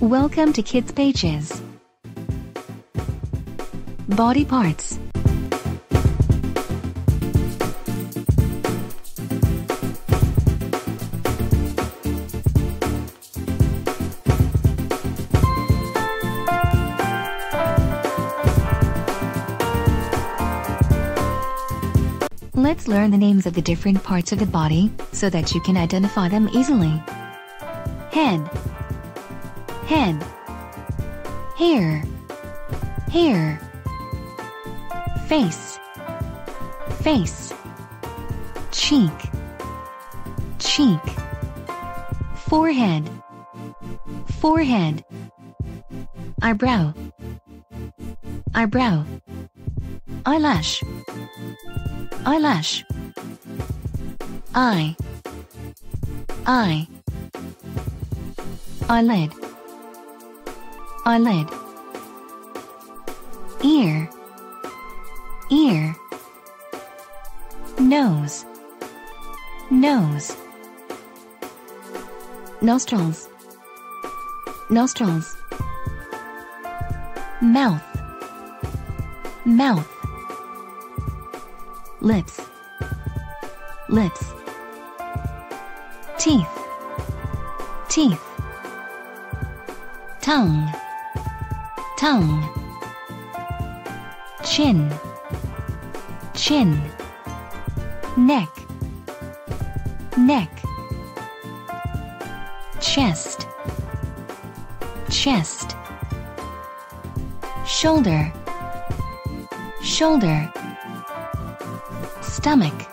Welcome to Kids Pages. Body parts. Let's learn the names of the different parts of the body so that you can identify them easily. Head. Head. Hair. Hair. Face. Face. Cheek. Cheek. Forehead. Forehead. Eyebrow. Eyebrow. Eyelash. Eyelash. Eye. Eye. Eyelid. Eyelid. Ear. Ear. Nose. Nose. Nostrils. Nostrils. Mouth. Mouth. Lips. Lips. Teeth. Teeth. Tongue. Tongue. Chin. Chin. Neck. Neck. Chest. Chest. Shoulder. Shoulder. Stomach.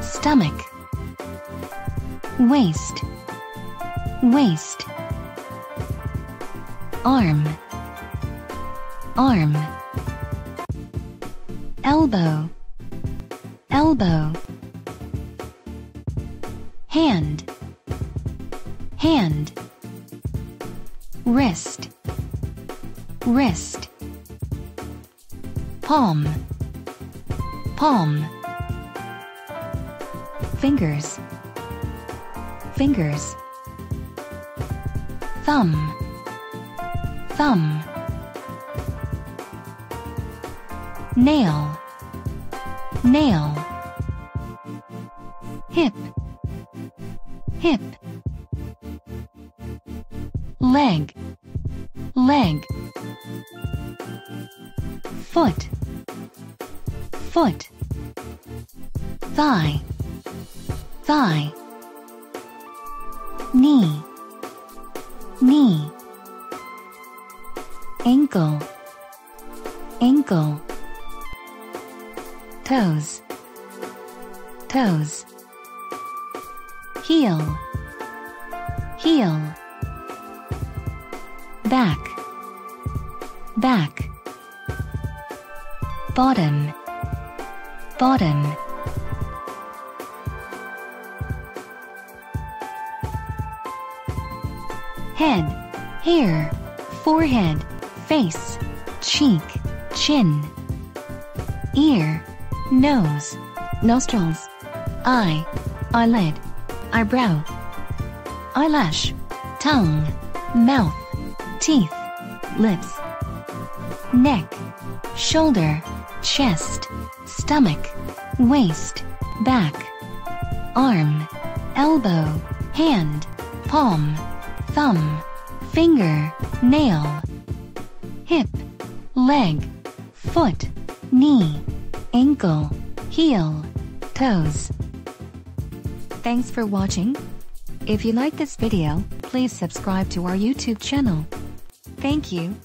Stomach. Waist. Waist. Arm. Arm. Elbow. Elbow. Hand. Hand. Wrist. Wrist. Palm. Palm. Fingers. Fingers. Thumb. Thumb. Nail. Nail. Hip. Hip. Leg. Leg. Foot. Foot. Thigh. Thigh. Knee. Knee. Ankle. Ankle. Toes. Toes. Heel. Heel. Back. Back. Bottom. Bottom. Head. Hair. Forehead. Face. Cheek. Chin. Ear. Nose. Nostrils. Eye. Eyelid. Eyebrow. Eyelash. Tongue. Mouth. Teeth. Lips. Neck. Shoulder. Chest. Stomach. Waist. Back. Arm. Elbow. Hand. Palm. Thumb. Finger. Nail. Hip. Leg. Foot. Knee. Ankle. Heel. Toes. Thanks for watching. If you like this video, please subscribe to our YouTube channel. Thank you.